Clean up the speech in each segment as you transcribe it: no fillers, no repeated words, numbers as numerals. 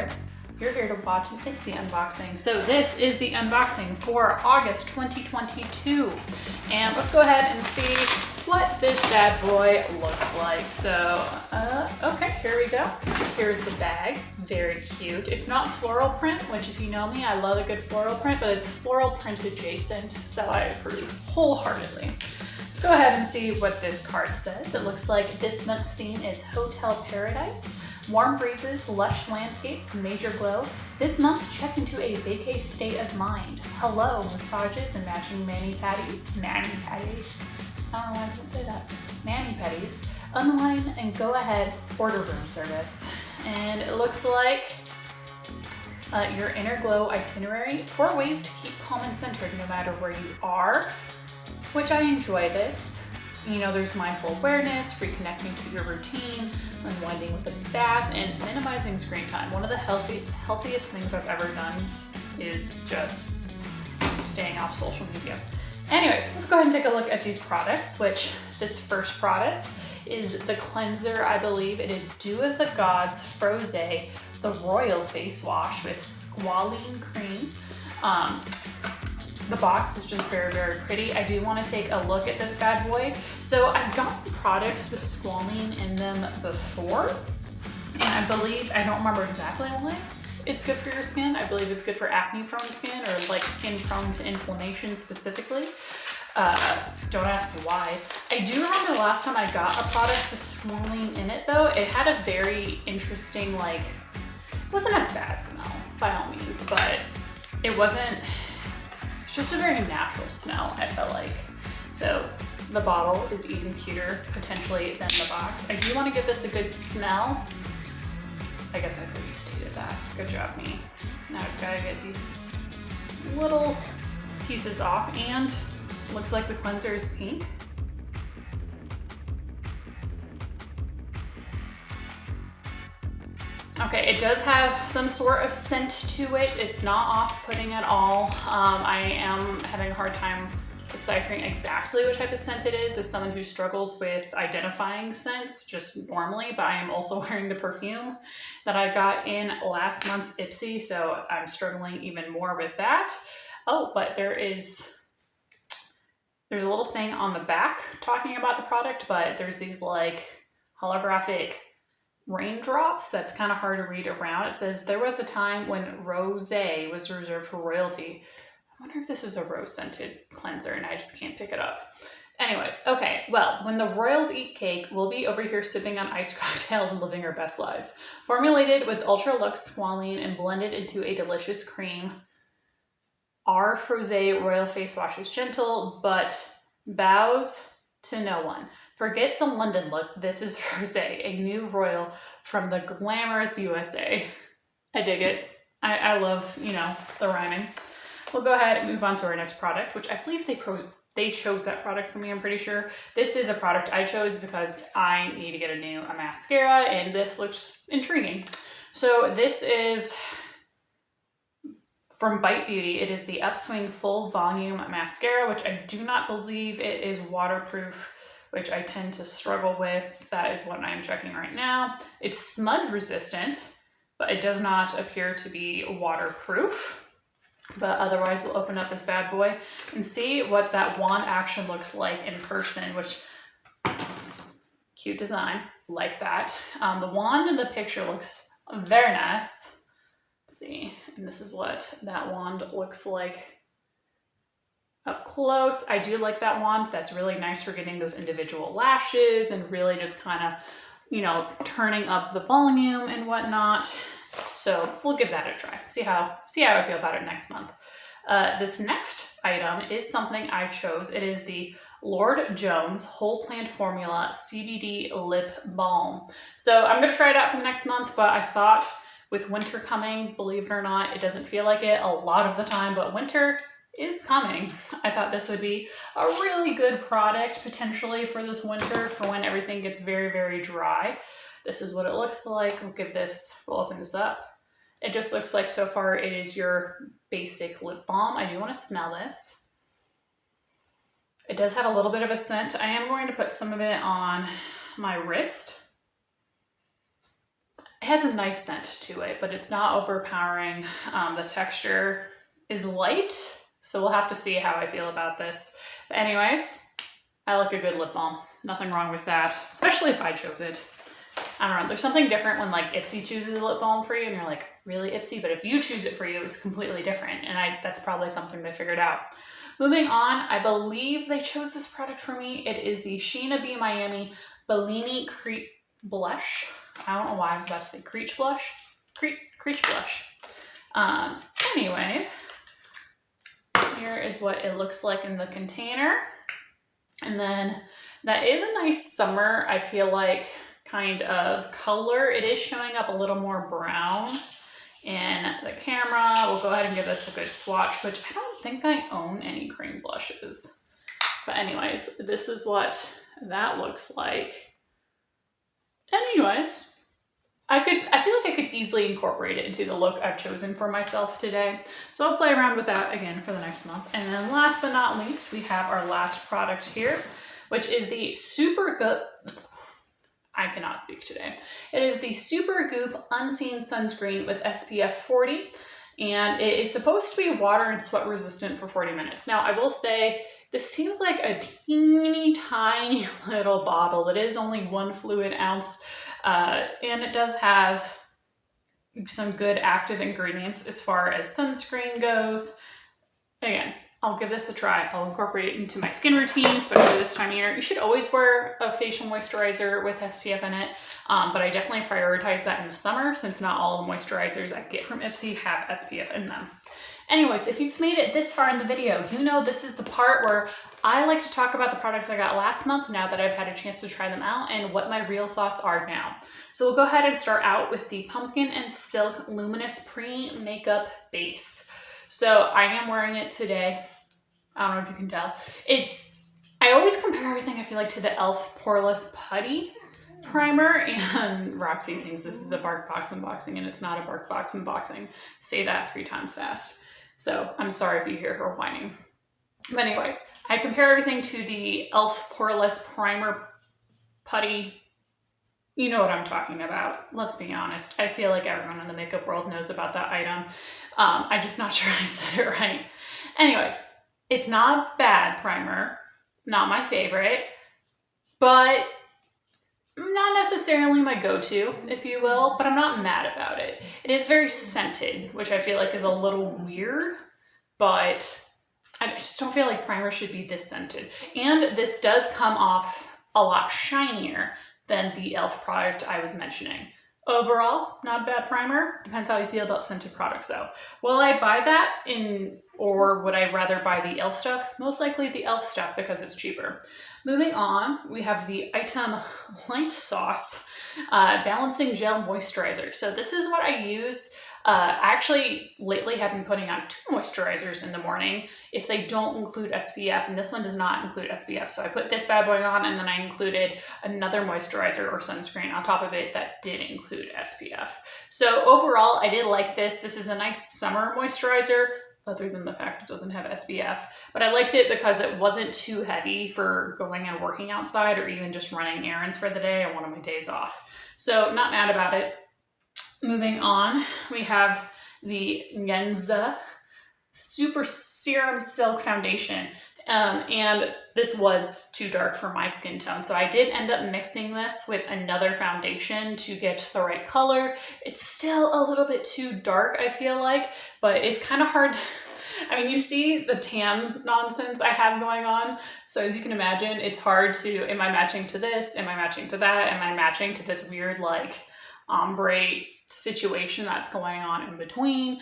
there. You're here to watch an Ipsy unboxing. So this is the unboxing for August 2022. And let's go ahead and see what this bad boy looks like. So, okay, here we go. Here's the bag, very cute. It's not floral print, which if you know me, I love a good floral print, but it's floral print adjacent, so I approve wholeheartedly. Let's go ahead and see what this card says. It looks like this month's theme is Hotel Paradise. Warm breezes, lush landscapes, major glow. This month, check into a vacay state of mind. Hello, massages and matching mani-pedis. I don't know why I can't say that. Mani-pedis. Online and go ahead, order room service. And it looks like your inner glow itinerary. 4 ways to keep calm and centered no matter where you are, which I enjoy this. You know, there's mindful awareness, reconnecting to your routine, unwinding with a bath, and minimizing screen time. One of the healthiest things I've ever done is just staying off social media. Anyways, let's go ahead and take a look at these products, which this first product is the cleanser. I believe it is Dew of the Gods Frosé, the Royal Face Wash with squalene cream. The box is just very, very pretty. I do want to take a look at this bad boy. So I've gotten products with squalene in them before, and I believe, I don't remember exactly why it's good for your skin. I believe it's good for acne prone skin or like skin prone to inflammation specifically. Don't ask me why. I do remember the last time I got a product with squalene in it though, it had a very interesting, like, it wasn't a bad smell by all means, but it wasn't, just a very natural smell, I felt like. So the bottle is even cuter potentially than the box. I do want to give this a good smell. I guess I've already stated that. Good job, me. Now I just gotta get these little pieces off, and looks like the cleanser is pink. Okay, it does have some sort of scent to it. It's not off-putting at all. I am having a hard time deciphering exactly what type of scent it is as someone who struggles with identifying scents just normally, but I am also wearing the perfume that I got in last month's Ipsy, so I'm struggling even more with that. Oh, but there's a little thing on the back talking about the product, but there's these like holographic raindrops that's kind of hard to read around. It says, there was a time when rosé was reserved for royalty. I wonder if this is a rose-scented cleanser and I just can't pick it up. Anyways, okay, well, when the royals eat cake, we'll be over here sipping on iced cocktails and living our best lives. Formulated with ultra-luxe squalene and blended into a delicious cream, our Frosé Royal Face Wash is gentle, but bows to no one. Forget the London look. This is Frosé, a new royal from the glamorous USA. I dig it. I love, you know, the rhyming. We'll go ahead and move on to our next product, which I believe they chose that product for me, I'm pretty sure. This is a product I chose because I need to get a mascara, and this looks intriguing. So this is from Bite Beauty. It is the Upswing Full Volume Mascara, which I do not believe it is waterproof, which I tend to struggle with. That is what I'm checking right now. It's smudge resistant, but it does not appear to be waterproof. But otherwise, we'll open up this bad boy and see what that wand action looks like in person, which, cute design, like that. The wand in the picture looks very nice. Let's see, and this is what that wand looks like up close. I do like that wand. That's really nice for getting those individual lashes and really just kind of, you know, turning up the volume and whatnot. So we'll give that a try. See how I feel about it next month. This next item is something I chose. It is the Lord Jones Whole Plant Formula CBD Lip Balm. So I'm going to try it out for next month, but I thought with winter coming, believe it or not, it doesn't feel like it a lot of the time, but winter is coming. I thought this would be a really good product potentially for this winter, for when everything gets very, very dry. This is what it looks like. We'll open this up. It just looks like so far it is your basic lip balm. I do want to smell this. It does have a little bit of a scent. I am going to put some of it on my wrist. It has a nice scent to it, but it's not overpowering. The texture is light, so we'll have to see how I feel about this. But anyways, I like a good lip balm. Nothing wrong with that, especially if I chose it. I don't know, there's something different when like Ipsy chooses a lip balm for you and you're like, really Ipsy? But if you choose it for you, it's completely different. And that's probably something they figured out. Moving on, I believe they chose this product for me. It is the Sheena B Miami Bellini Creep Blush. I don't know why I was about to say Creech Blush. Creech Blush. Anyways, here is what it looks like in the container. And then that is a nice summer, I feel like, kind of color. It is showing up a little more brown in the camera. We'll go ahead and give this a good swatch, which I don't think I own any cream blushes. But anyways, this is what that looks like. Anyways, I feel like I could easily incorporate it into the look I've chosen for myself today. So I'll play around with that again for the next month. And then last but not least, we have our last product here, which is the I cannot speak today. It is the Super Goop Unseen Sunscreen with SPF 40, and it is supposed to be water and sweat resistant for 40 minutes. Now, I will say, this seems like a teeny tiny little bottle. It is only 1 fluid ounce, and it does have some good active ingredients as far as sunscreen goes. Again, I'll give this a try. I'll incorporate it into my skin routine, especially this time of year. You should always wear a facial moisturizer with SPF in it, but I definitely prioritize that in the summer since not all the moisturizers I get from Ipsy have SPF in them. Anyways, if you've made it this far in the video, you know this is the part where I like to talk about the products I got last month now that I've had a chance to try them out and what my real thoughts are now. So we'll go ahead and start out with the Pumpkin and Silk Luminous Pre-Makeup Base. So I am wearing it today. I don't know if you can tell. I always compare everything, I feel like, to the e.l.f. Poreless Putty Primer, and Roxy thinks this is a Bark Box unboxing, and it's not a Bark Box unboxing. Say that 3 times fast. So I'm sorry if you hear her whining. But anyways, I compare everything to the e.l.f. Poreless Primer Putty. You know what I'm talking about. Let's be honest. I feel like everyone in the makeup world knows about that item. I'm just not sure I said it right. Anyways, it's not a bad primer, not my favorite, but not necessarily my go-to, if you will, but I'm not mad about it. It is very scented, which I feel like is a little weird, but I just don't feel like primer should be this scented. And this does come off a lot shinier than the e.l.f. product I was mentioning. Overall, not a bad primer. Depends how you feel about scented products though. Will I buy that or would I rather buy the e.l.f. stuff? Most likely the e.l.f. stuff because it's cheaper. Moving on, we have the Item Light Sauce Balancing Gel Moisturizer. So this is what I use. I actually lately have been putting on 2 moisturizers in the morning if they don't include SPF, and this one does not include SPF. So I put this bad boy on, and then I included another moisturizer or sunscreen on top of it that did include SPF. So overall, I did like this. This is a nice summer moisturizer, other than the fact it doesn't have SPF. But I liked it because it wasn't too heavy for going and working outside or even just running errands for the day on one of my days off. So not mad about it. Moving on, we have the Ngenza Super Serum Silk Foundation. And this was too dark for my skin tone. So I did end up mixing this with another foundation to get the right color. It's still a little bit too dark, I feel like, but it's kind of hard. I mean, you see the tan nonsense I have going on. So as you can imagine, it's hard to, am I matching to this? Am I matching to that? Am I matching to this weird like ombre situation that's going on in between?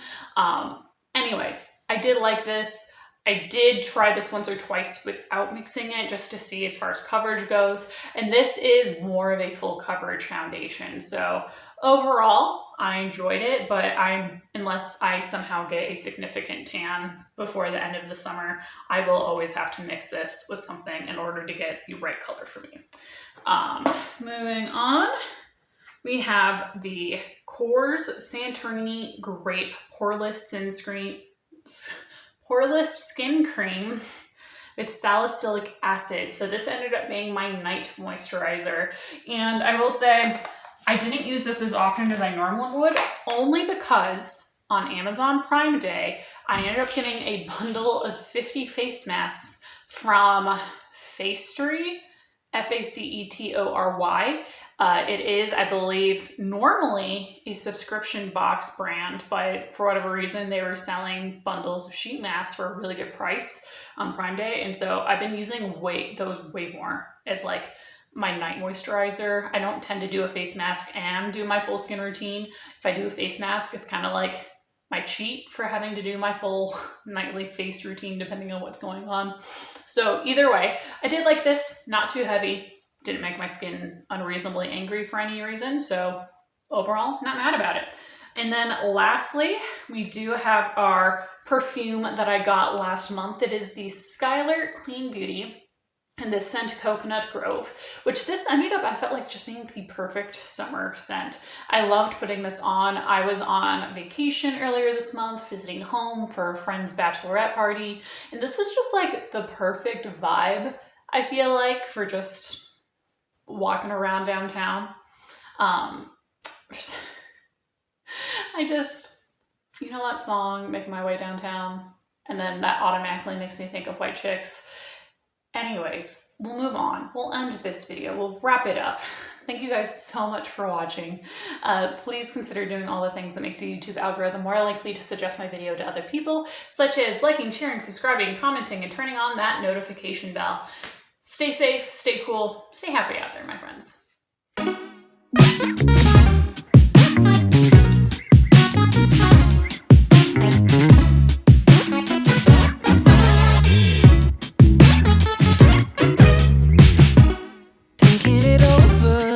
Anyways, I did like this. I did try this once or twice without mixing it just to see as far as coverage goes. And this is more of a full coverage foundation. So overall, I enjoyed it, but unless I somehow get a significant tan before the end of the summer, I will always have to mix this with something in order to get the right color for me. Moving on, we have the Kors Santorini Grape Poreless Skin Cream with salicylic acid. So this ended up being my night moisturizer. And I will say, I didn't use this as often as I normally would, only because on Amazon Prime Day, I ended up getting a bundle of 50 face masks from Facetory, Facetory. It is, I believe, normally a subscription box brand, but for whatever reason, they were selling bundles of sheet masks for a really good price on Prime Day. And so I've been using those way more as like my night moisturizer. I don't tend to do a face mask and do my full skin routine. If I do a face mask, it's kind of like my cheat for having to do my full nightly face routine depending on what's going on. So either way, I did like this, not too heavy, didn't make my skin unreasonably angry for any reason. So overall, not mad about it. And then lastly, we do have our perfume that I got last month. It is the Skylar Clean Beauty and the scent Coconut Grove, which this ended up, I felt like just being the perfect summer scent. I loved putting this on. I was on vacation earlier this month, visiting home for a friend's bachelorette party. And this was just like the perfect vibe, I feel like, for just walking around downtown. I just, you know that song, Making My Way Downtown? And then that automatically makes me think of White Chicks. Anyways, we'll move on. We'll end this video. We'll wrap it up. Thank you guys so much for watching. Please consider doing all the things that make the YouTube algorithm more likely to suggest my video to other people, such as liking, sharing, subscribing, commenting, and turning on that notification bell. Stay safe, stay cool, stay happy out there, my friends. Thinking it over.